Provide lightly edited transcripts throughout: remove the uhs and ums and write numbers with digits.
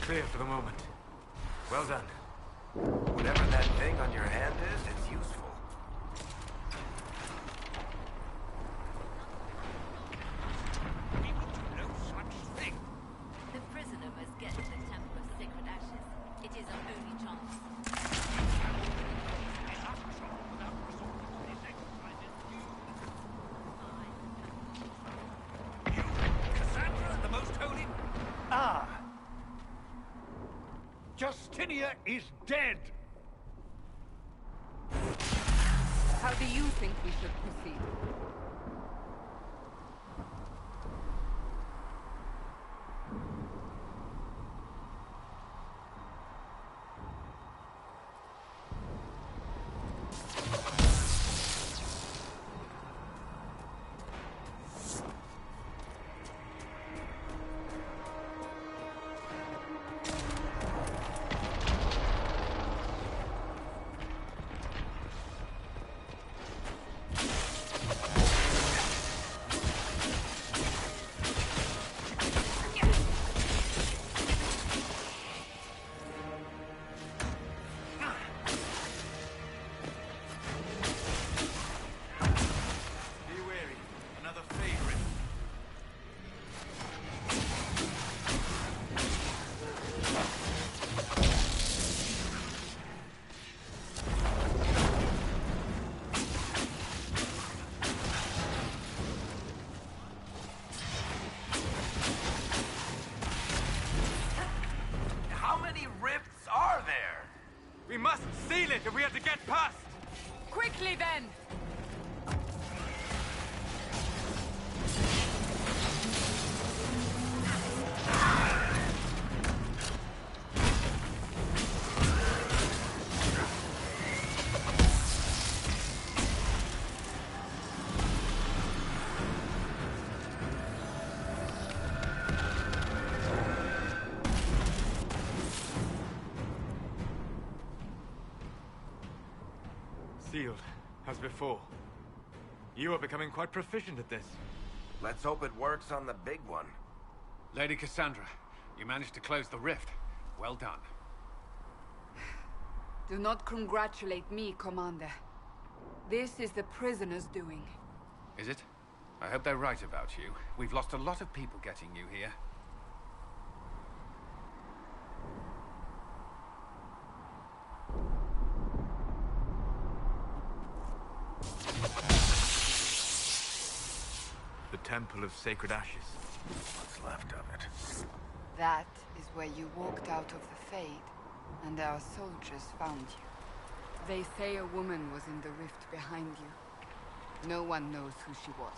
clear for the moment. Well done. Whatever that thing on your hand is, it's useful. We will do no such thing. The prisoner must get to the Temple of Sacred Ashes. It is our only chance. Enough trouble without resorting to these exercises. You, Cassandra, the Most Holy. Ah! Justinia is dead! How do you think we should proceed? We must seal it if we are to get past! Quickly then! Sealed, as before. You are becoming quite proficient at this. Let's hope it works on the big one. Lady Cassandra, you managed to close the rift. Well done. Do not congratulate me, Commander. This is the prisoner's doing. Is it? I hope they're right about you. We've lost a lot of people getting you here. The Temple of Sacred Ashes. What's left of it? That is where you walked out of the Fade, and our soldiers found you. They say a woman was in the rift behind you. No one knows who she was.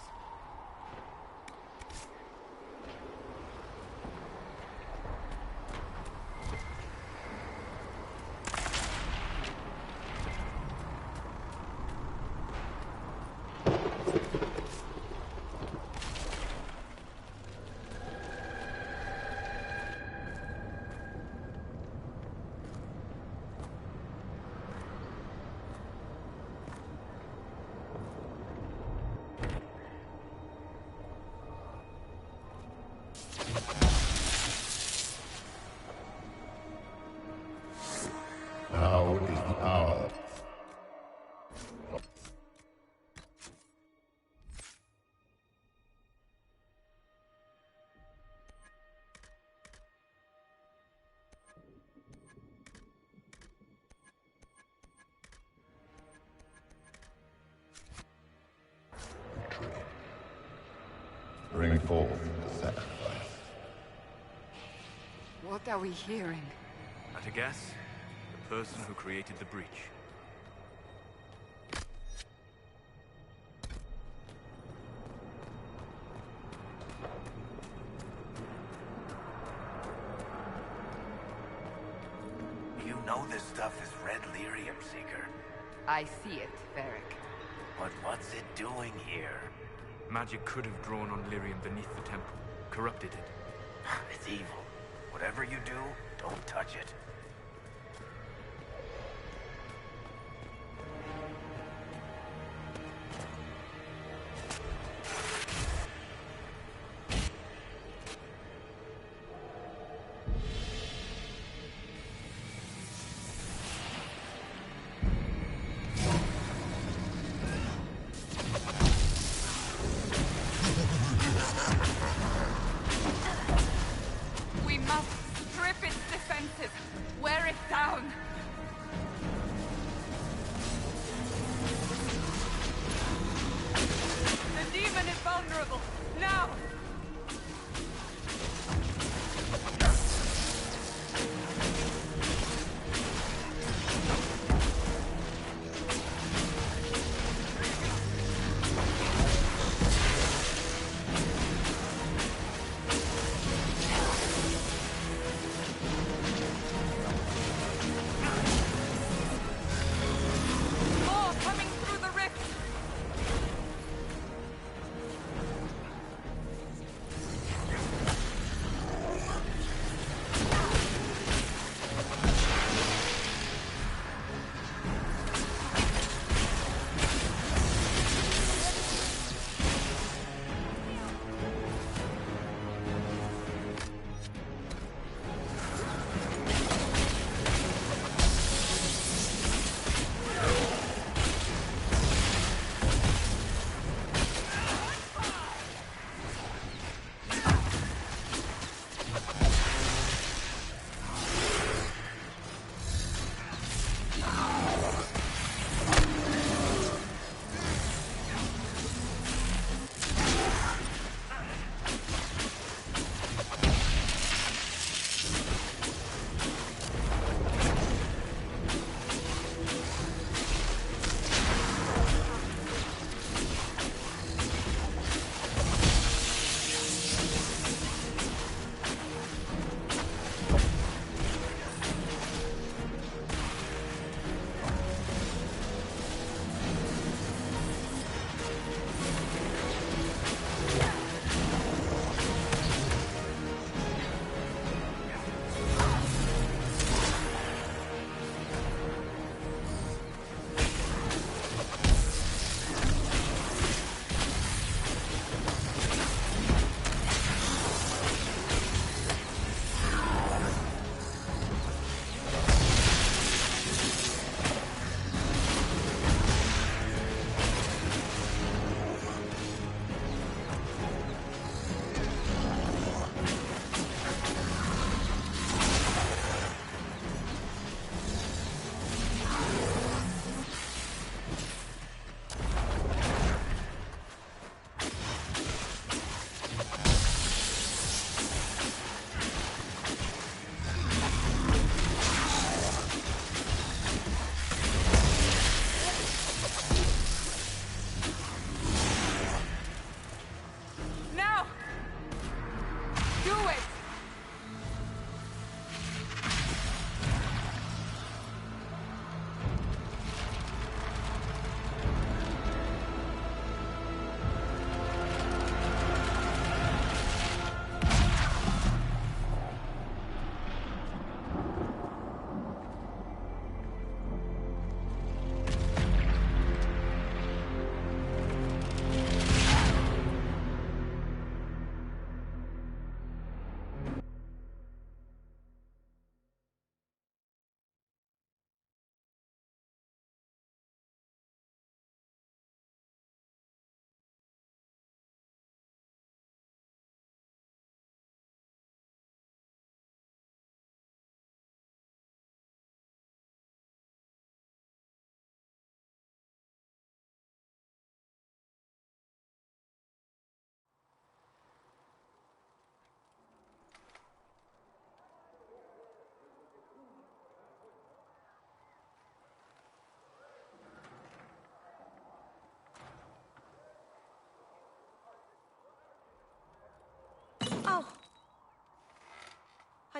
Now is the hour. Bring forth the sacrifice. What are we hearing? At a guess, the person who created the breach. You know this stuff is red lyrium, Seeker. I see it, Varric. But what's it doing here? Magic could have drawn on lyrium beneath the temple, corrupted it. It's evil. Whatever you do, don't touch it.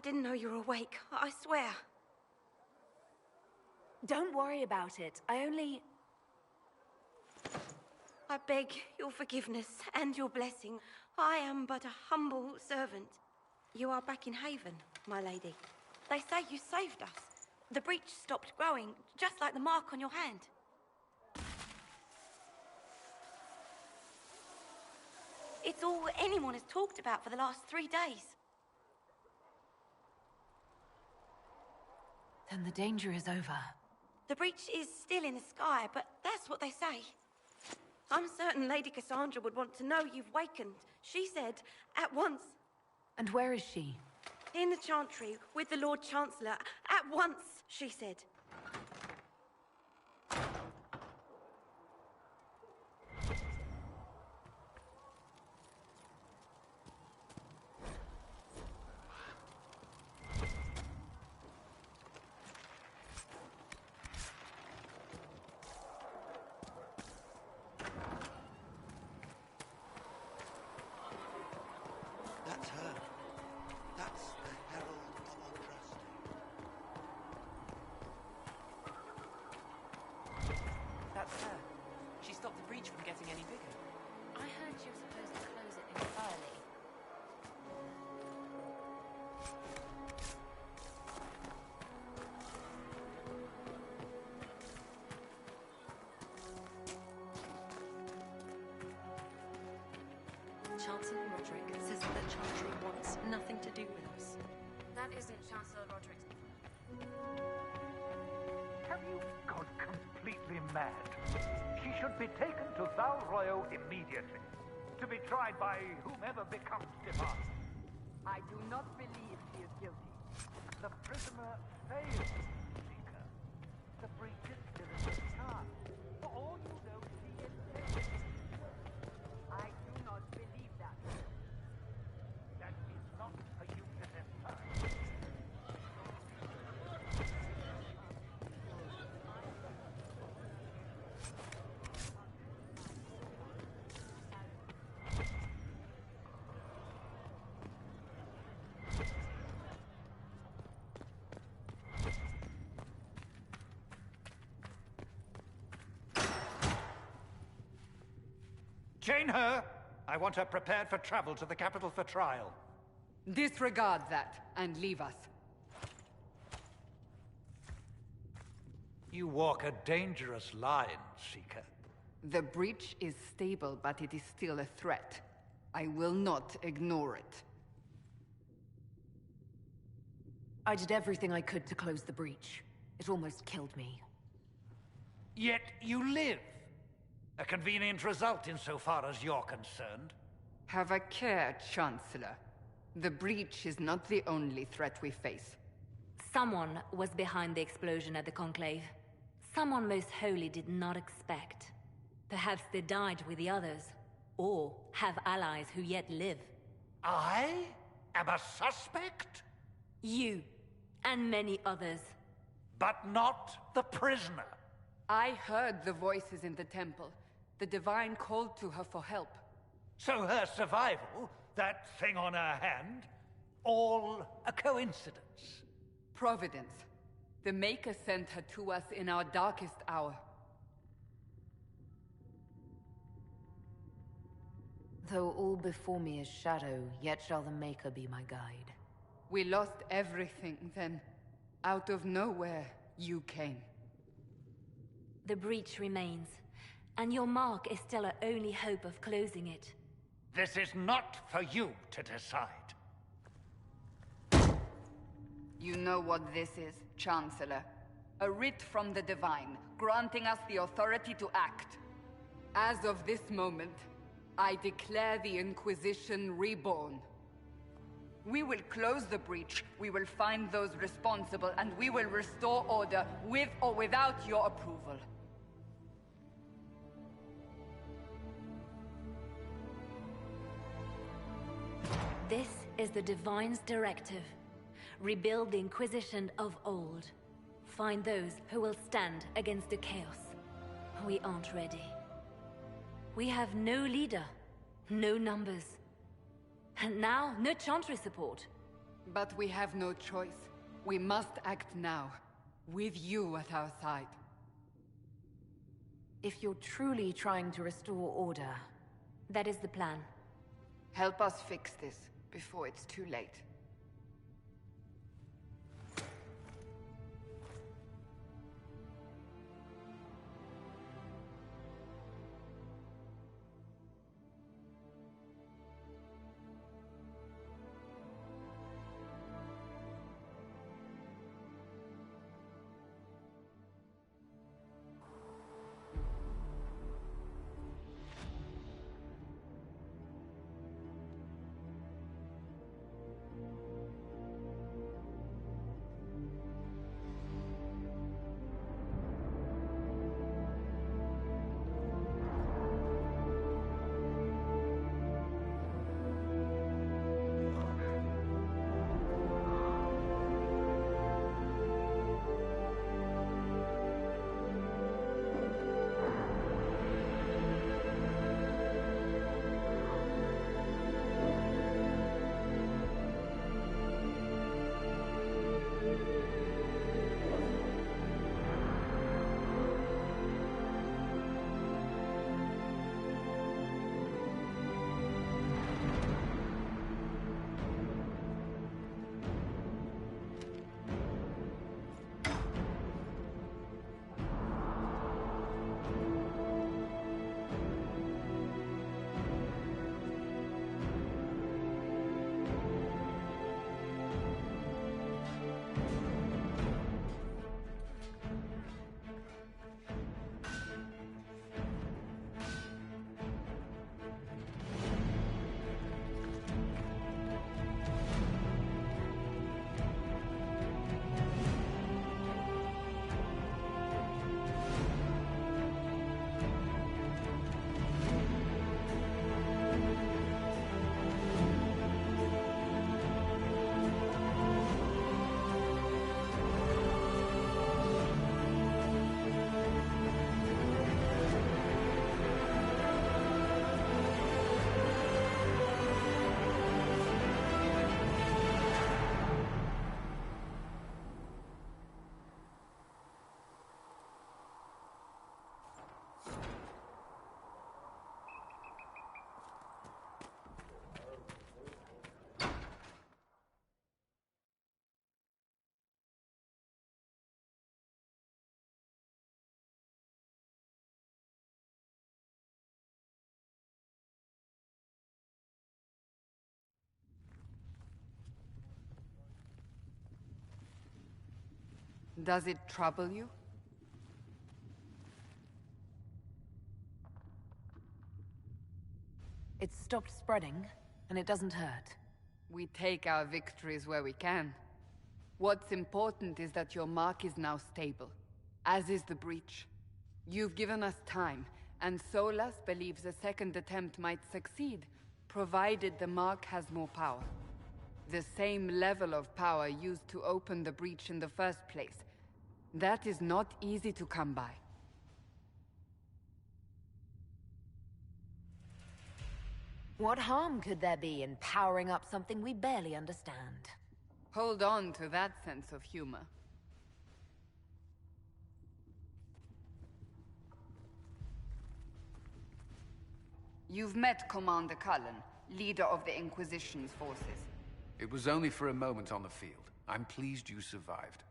didn't know you were awake, I swear. Don't worry about it. I beg your forgiveness and your blessing. I am but a humble servant. You are back in Haven, my lady. They say you saved us. The breach stopped growing, just like the mark on your hand. It's all anyone has talked about for the last 3 days. Then the danger is over. The breach is still in the sky, but that's what they say. I'm certain Lady Cassandra would want to know you've wakened. She said, at once. And where is she? In the Chantry, with the Lord Chancellor. At once, she said. That's her. That's the herald of our trust. That's her. She stopped the breach from getting any bigger. I heard you were supposed to close it entirely. Chancellor Roderick says that the Chantry wants nothing to do with us. That isn't Chancellor Roderick's. Have you gone completely mad? She should be taken to Val Royo immediately, to be tried by whomever becomes demand. I do not believe she is guilty. The prisoner failed, Seeker. The breach is still in the sky. For all you know, she is dead. I do not believe that. That is not for you to decide. Jane Her, I want her prepared for travel to the capital for trial. Disregard that and leave us. You walk a dangerous line, Seeker. The breach is stable, but it is still a threat. I will not ignore it. I did everything I could to close the breach. It almost killed me. Yet you live. A convenient result insofar as you're concerned. Have a care, Chancellor. The breach is not the only threat we face. Someone was behind the explosion at the Conclave. Someone most holy did not expect. Perhaps they died with the others, or have allies who yet live. I am a suspect? You, and many others. But not the prisoner. I heard the voices in the temple. The Divine called to her for help. So her survival, that thing on her hand, all a coincidence. Providence. The Maker sent her to us in our darkest hour. Though all before me is shadow, yet shall the Maker be my guide. We lost everything then. Out of nowhere, you came. The breach remains, and your mark is still our only hope of closing it. This is not for you to decide. You know what this is, Chancellor. A writ from the Divine, granting us the authority to act. As of this moment, I declare the Inquisition reborn. We will close the breach, we will find those responsible, and we will restore order, with or without your approval. This is the Divine's directive. Rebuild the Inquisition of old. Find those who will stand against the chaos. We aren't ready. We have no leader, no numbers. And now, no Chantry support. But we have no choice. We must act now, with you at our side. If you're truly trying to restore order... That is the plan. Help us fix this, before it's too late. Does it trouble you? It's stopped spreading, and it doesn't hurt. We take our victories where we can. What's important is that your mark is now stable, as is the breach. You've given us time, and Solas believes a second attempt might succeed, provided the mark has more power. The same level of power used to open the breach in the first place. That is not easy to come by. What harm could there be in powering up something we barely understand? Hold on to that sense of humor. You've met Commander Cullen, leader of the Inquisition's forces. It was only for a moment on the field. I'm pleased you survived.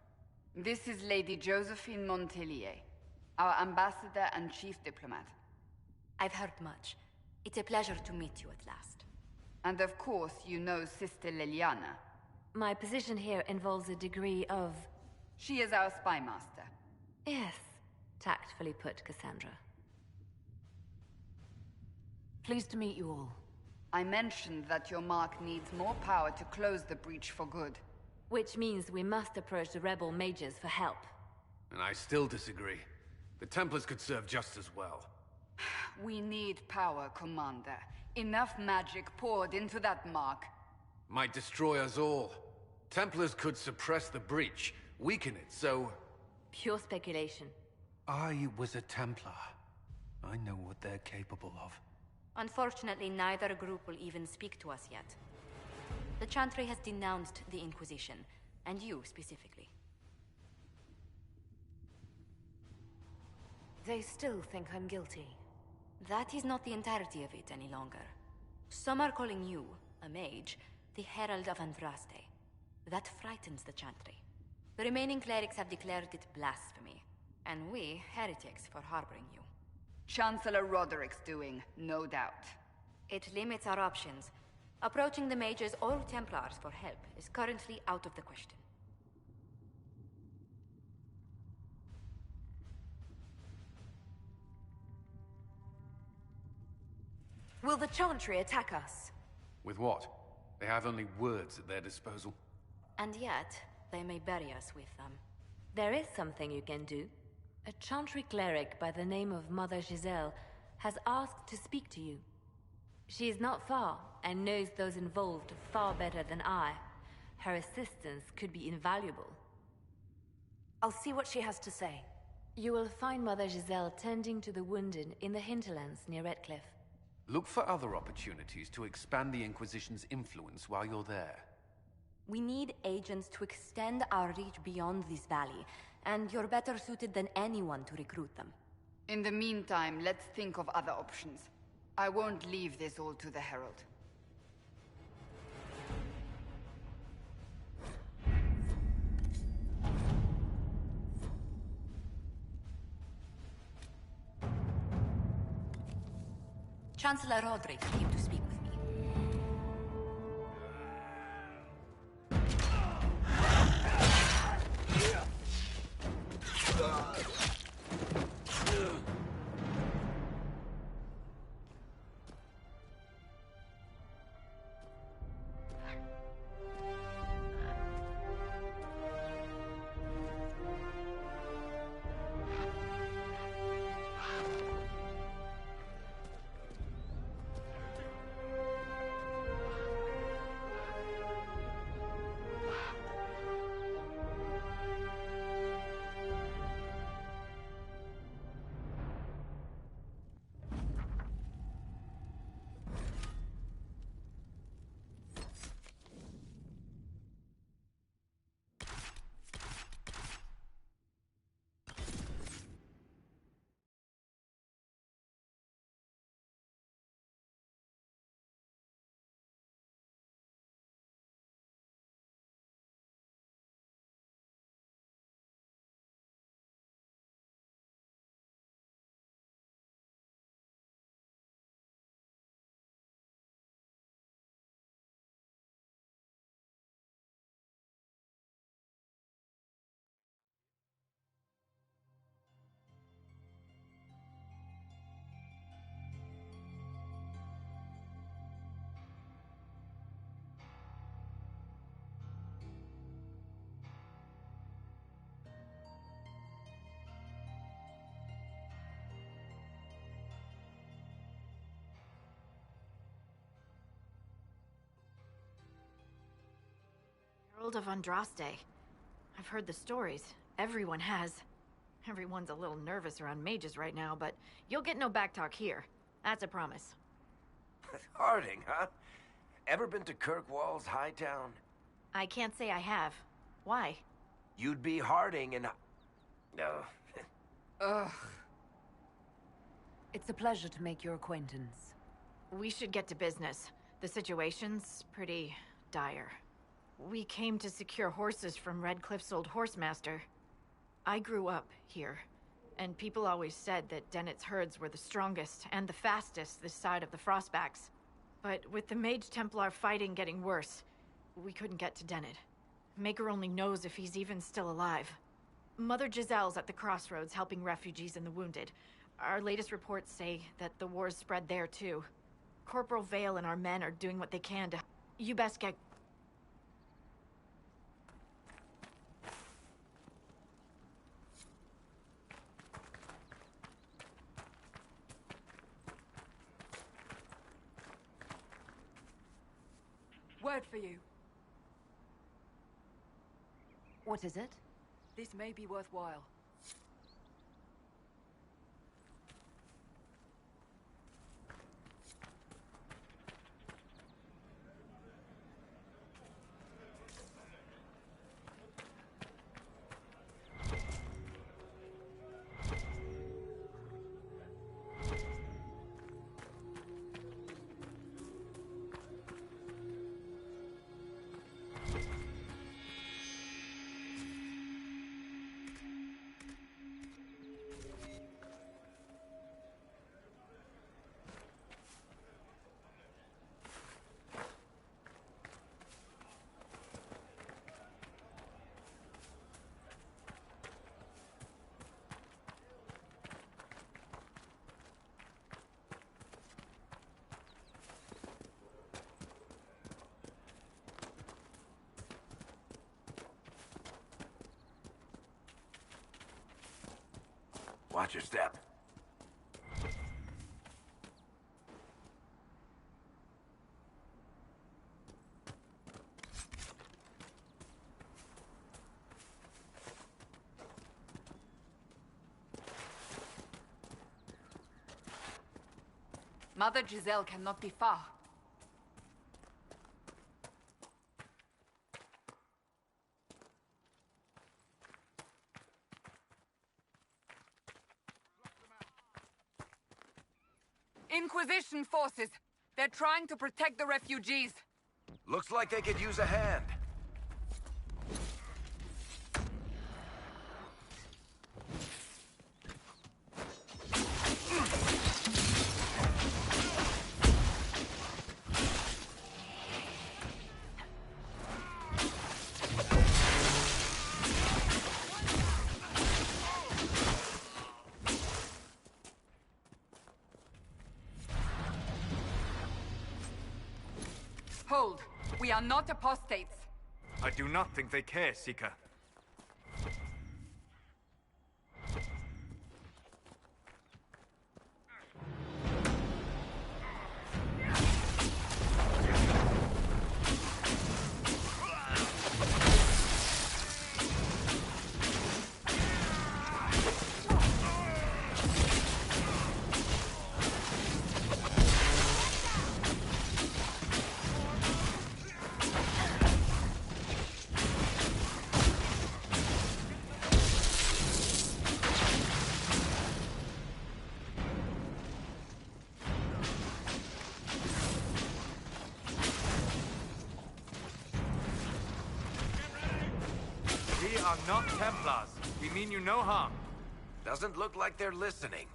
This is Lady Josephine Montelier, our ambassador and chief diplomat. I've heard much. It's a pleasure to meet you at last. And of course, you know Sister Liliana. My position here involves a degree of... She is our spy master. Yes, tactfully put, Cassandra. Pleased to meet you all. I mentioned that your mark needs more power to close the breach for good. Which means we must approach the rebel mages for help. And I still disagree. The Templars could serve just as well. We need power, Commander. Enough magic poured into that mark. Might destroy us all. Templars could suppress the breach, weaken it, so... Pure speculation. I was a Templar. I know what they're capable of. Unfortunately, neither group will even speak to us yet. The Chantry has denounced the Inquisition, and you specifically. They still think I'm guilty. That is not the entirety of it any longer. Some are calling you, a mage, the Herald of Andraste. That frightens the Chantry. The remaining clerics have declared it blasphemy, and we, heretics, for harboring you. Chancellor Roderick's doing, no doubt. It limits our options. Approaching the mages or Templars for help is currently out of the question. Will the Chantry attack us? With what? They have only words at their disposal. And yet, they may bury us with them. There is something you can do. A Chantry cleric by the name of Mother Giselle has asked to speak to you. She is not far, and knows those involved far better than I. Her assistance could be invaluable. I'll see what she has to say. You will find Mother Giselle tending to the wounded in the hinterlands near Redcliffe. Look for other opportunities to expand the Inquisition's influence while you're there. We need agents to extend our reach beyond this valley, and you're better suited than anyone to recruit them. In the meantime, let's think of other options. I won't leave this all to the Herald. Chancellor Roderick came to speak with me. Herald of Andraste. I've heard the stories. Everyone has. Everyone's a little nervous around mages right now, but you'll get no backtalk here. That's a promise. Harding, huh? Ever been to Kirkwall's Hightown? I can't say I have. Why? You'd be Harding and... No. Ugh. It's a pleasure to make your acquaintance. We should get to business. The situation's pretty dire. We came to secure horses from Redcliffe's old horsemaster. I grew up here, and people always said that Dennett's herds were the strongest and the fastest this side of the Frostbacks. But with the Mage Templar fighting getting worse, we couldn't get to Dennett. Maker only knows if he's even still alive. Mother Giselle's at the crossroads helping refugees and the wounded. Our latest reports say that the war's spread there too. Corporal Vale and our men are doing what they can to... You best get... Word for you. What is it? This may be worthwhile. Watch your step. Mother Giselle cannot be far. Inquisition forces. They're trying to protect the refugees. Looks like they could use a hand. Hold. We are not apostates. I do not think they care, Seeker. We are not Templars. We mean you no harm. Doesn't look like they're listening.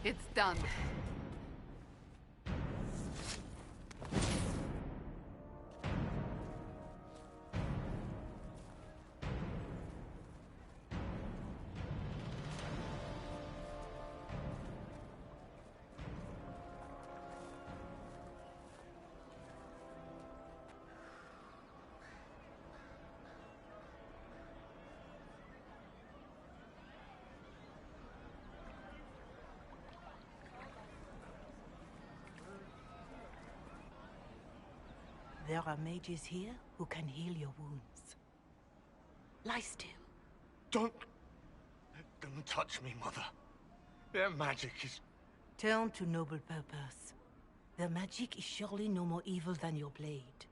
It's done. There are mages here who can heal your wounds. Lie still. Don't touch me, Mother. Their magic is... Turn to noble purpose. Their magic is surely no more evil than your blade.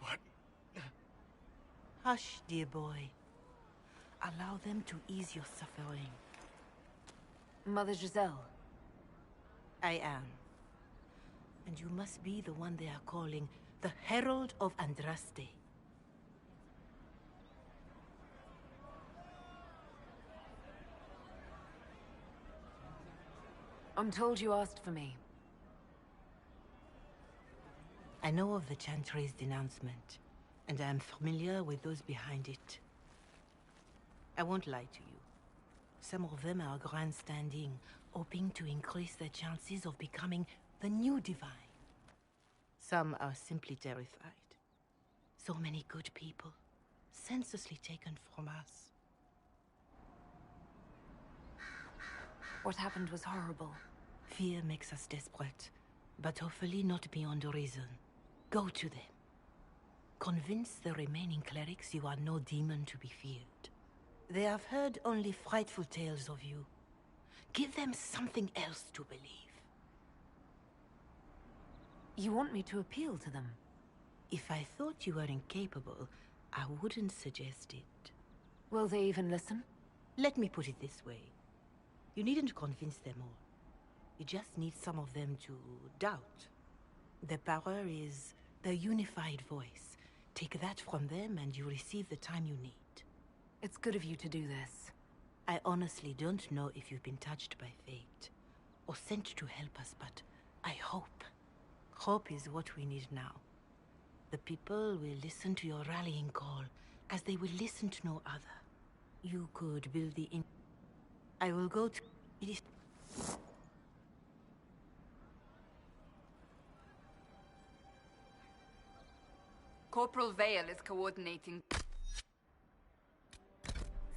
What? Hush, dear boy. Allow them to ease your suffering. Mother Giselle. I am. And you must be the one they are calling the Herald of Andraste. I'm told you asked for me. I know of the Chantry's denouncement, and I am familiar with those behind it. I won't lie to you. Some of them are grandstanding, hoping to increase their chances of becoming the new divine. Some are simply terrified. So many good people, senselessly taken from us. What happened was horrible. Fear makes us desperate, but hopefully not beyond reason. Go to them. Convince the remaining clerics you are no demon to be feared. They have heard only frightful tales of you. Give them something else to believe. You want me to appeal to them? If I thought you were incapable, I wouldn't suggest it. Will they even listen? Let me put it this way. You needn't convince them all. You just need some of them to doubt. The power is the unified voice. Take that from them and you receive the time you need. It's good of you to do this. I honestly don't know if you've been touched by fate, or sent to help us, but I hope. Hope is what we need now. The people will listen to your rallying call, as they will listen to no other. You could build the I will go to... It is... Corporal Vale is coordinating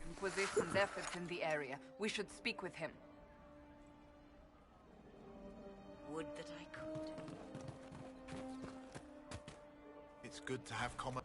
Inquisition's efforts in the area. We should speak with him. Would that I could. It's good to have common...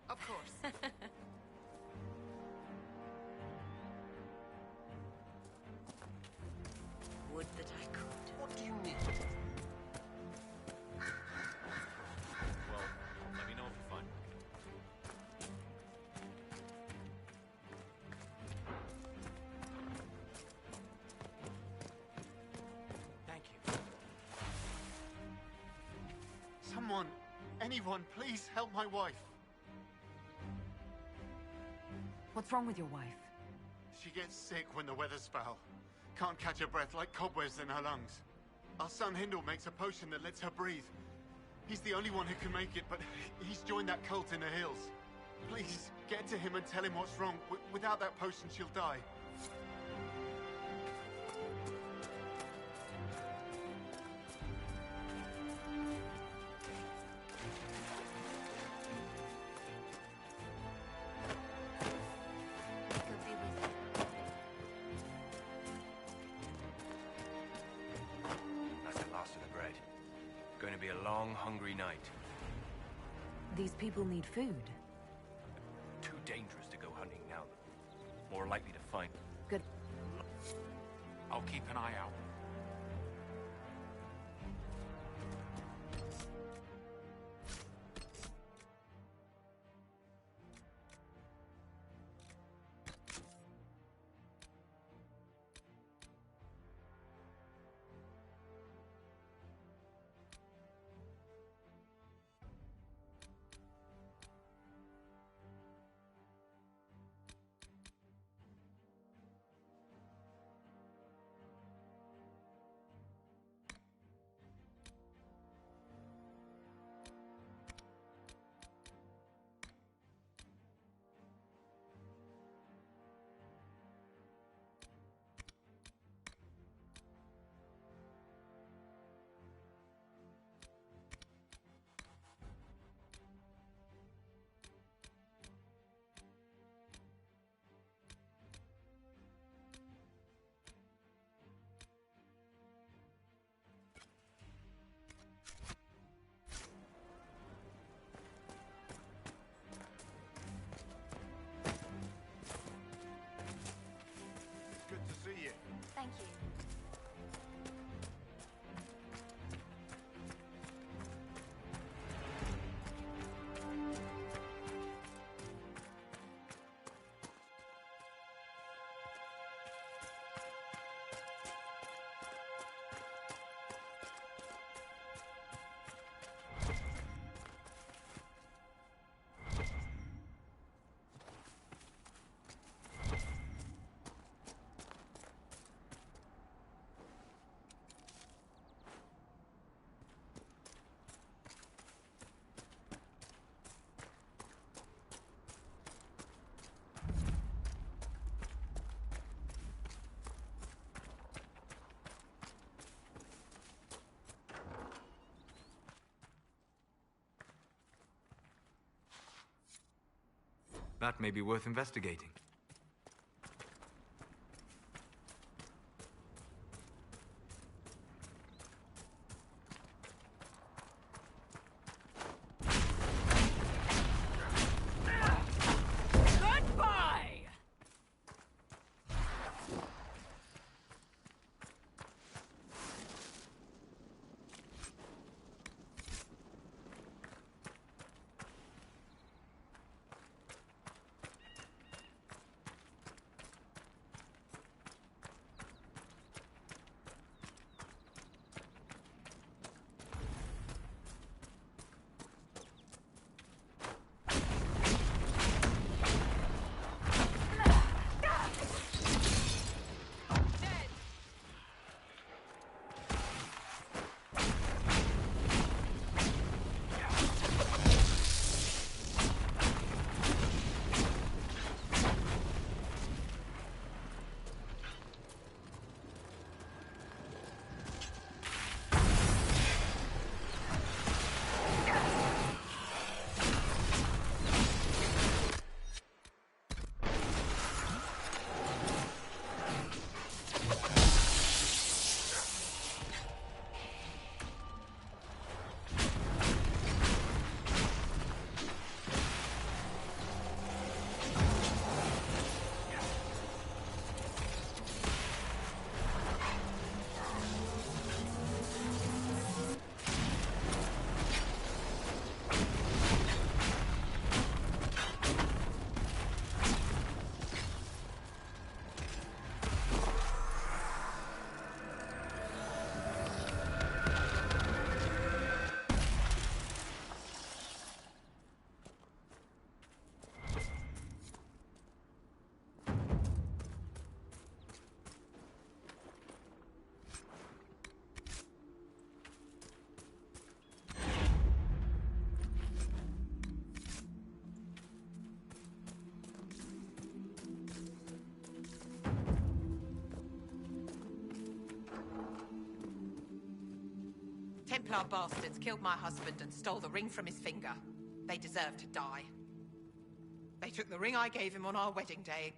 Of course. Would that I could. What do you need? Well, let me know if you find. Thank you. Someone, anyone, please help my wife. What's wrong with your wife? She gets sick when the weather's foul. Can't catch her breath, like cobwebs in her lungs. Our son Hindle makes a potion that lets her breathe. He's the only one who can make it, but he's joined that cult in the hills. Please, get to him and tell him what's wrong. Without that potion, she'll die. Going to be a long, hungry night. These people need food. Too dangerous to go hunting now. More likely to find... Good. I'll keep an eye out. That may be worth investigating. Goodbye! Templar bastards killed my husband and stole the ring from his finger. They deserve to die. They took the ring I gave him on our wedding day.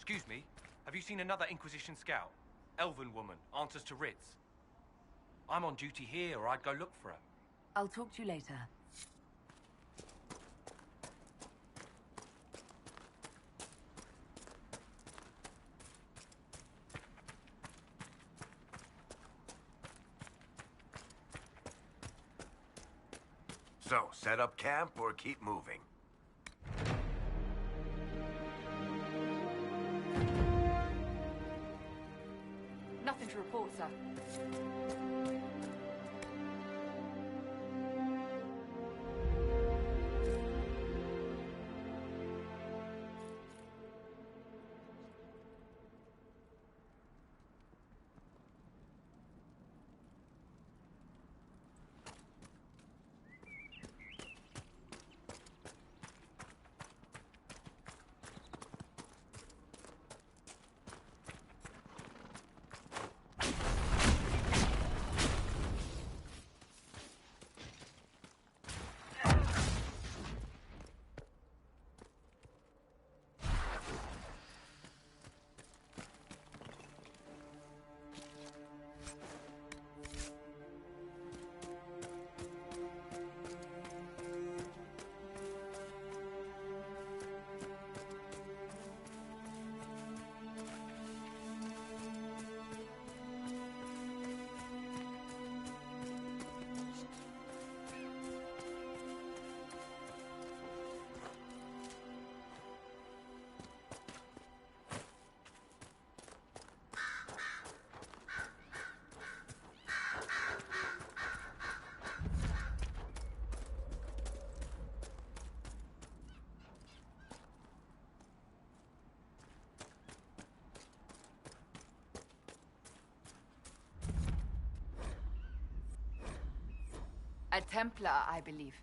Excuse me, have you seen another Inquisition scout? Elven woman, answers to writs. I'm on duty here, or I'd go look for her. I'll talk to you later. So, set up camp or keep moving? Nothing to report, sir. A Templar, I believe.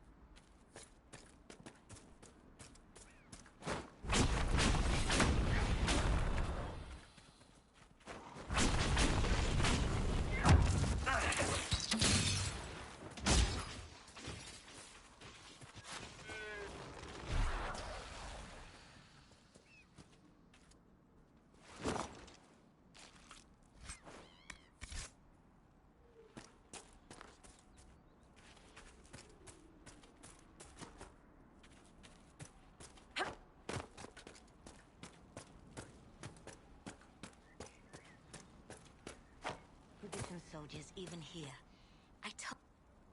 Soldiers even here.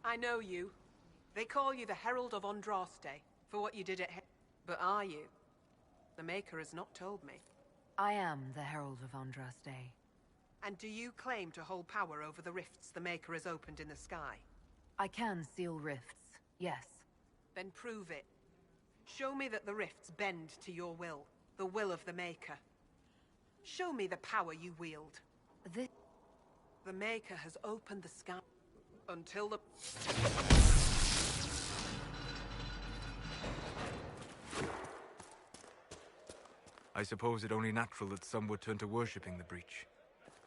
I know you. They call you the Herald of Andraste for what you did at But are you? The Maker has not told me. I am the Herald of Andraste. And do you claim to hold power over the rifts the Maker has opened in the sky? I can seal rifts, yes. Then prove it. Show me that the rifts bend to your will, the will of the Maker. Show me the power you wield. The Maker has opened the sky until the... I suppose it only natural that some would turn to worshipping the breach,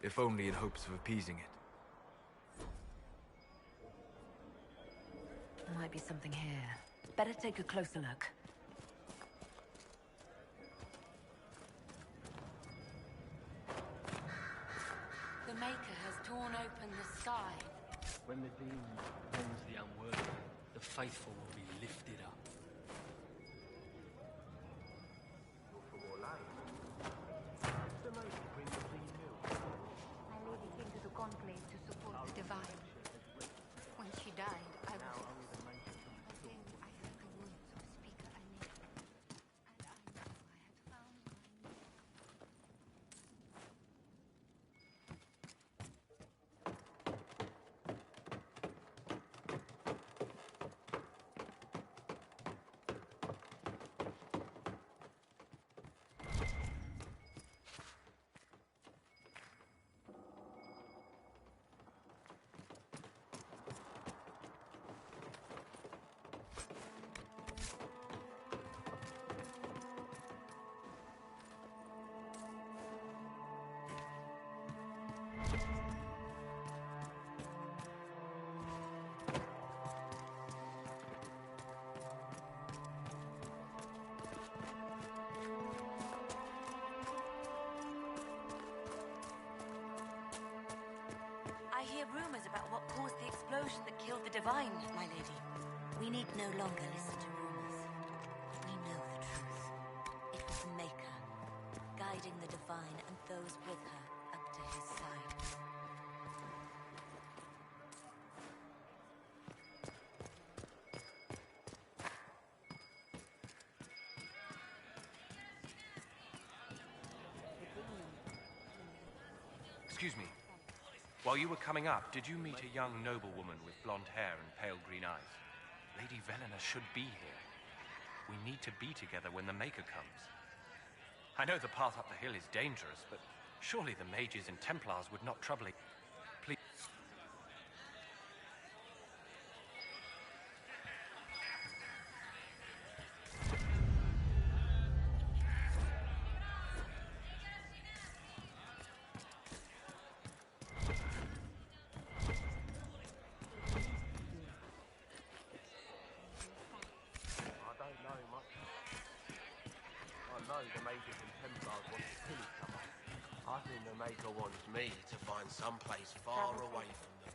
if only in hopes of appeasing it. Might be something here. Better take a closer look. The Maker has torn open the sky. When the demon warns the unworthy, the faithful will be lifted up. My lady came to the conclave to support the divine. When she died, I was... Then I heard the words of Speaker Anik. And I knew I had found my... I hear rumors about what caused the explosion that killed the Divine, my lady. We need no longer listen to rumors. We know the truth. It was the Maker, guiding the Divine and those with her up to his side. Excuse me. While you were coming up, did you meet a young noblewoman with blonde hair and pale green eyes? Lady Velena should be here. We need to be together when the Maker comes. I know the path up the hill is dangerous, but surely the mages and Templars would not trouble it. Please. The Mages and Templars want to kill each other. I think the Maker wants me to find some place far away from them.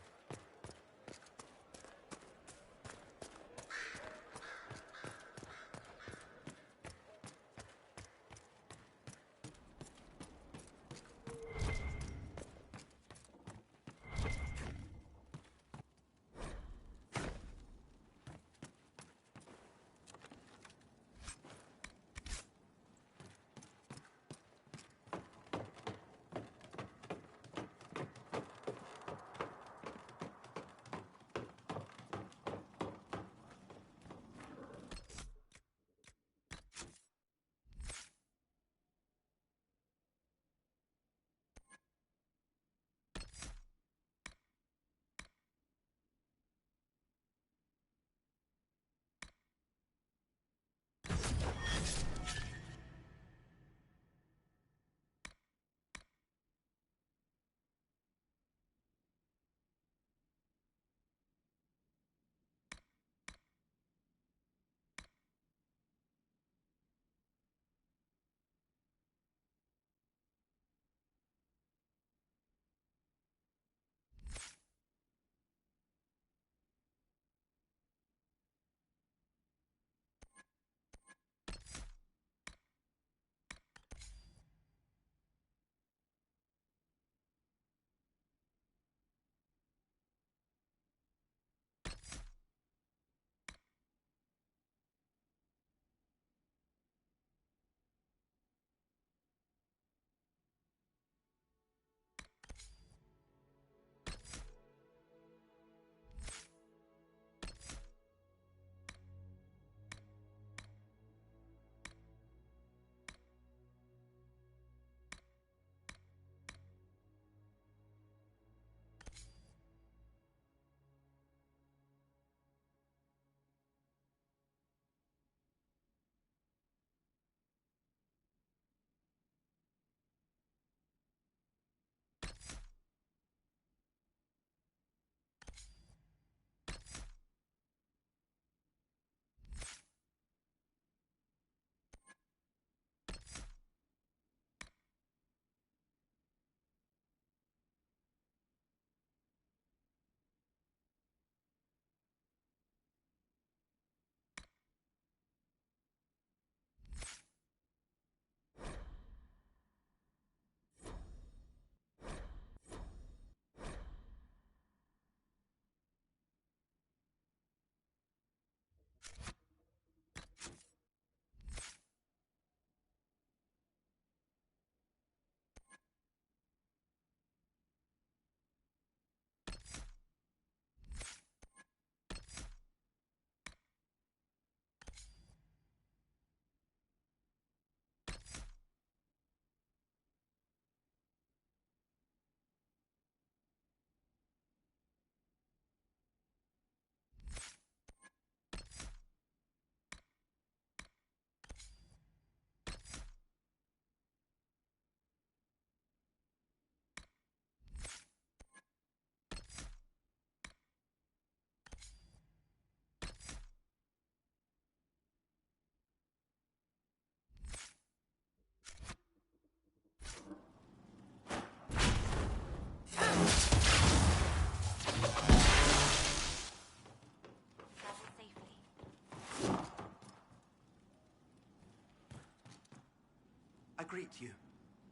greet you?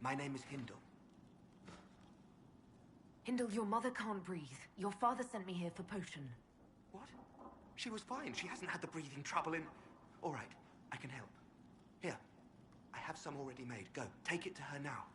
My name is Hindle. Hindle, your mother can't breathe. Your father sent me here for potion. What? She was fine. She hasn't had the breathing trouble in... All right, I can help. Here, I have some already made. Go, take it to her now.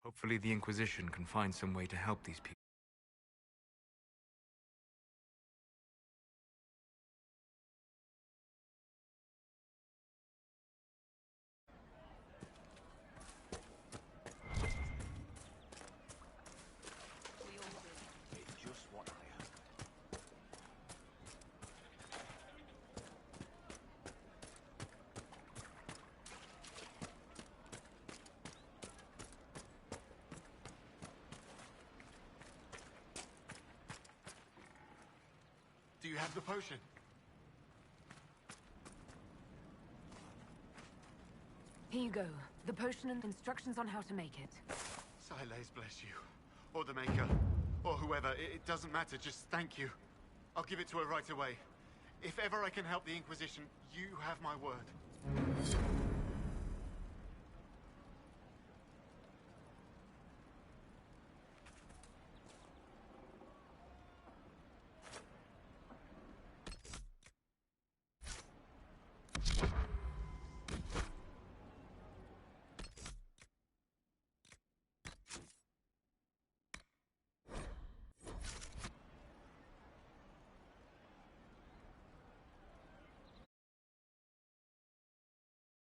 Hopefully the Inquisition can find some way to help these people. It's just what I heard. Do you have the potion? Here you go. The potion and instructions on how to make it. Silas bless you. Or the Maker. Or whoever. It doesn't matter. Just thank you. I'll give it to her right away. If ever I can help the Inquisition, you have my word.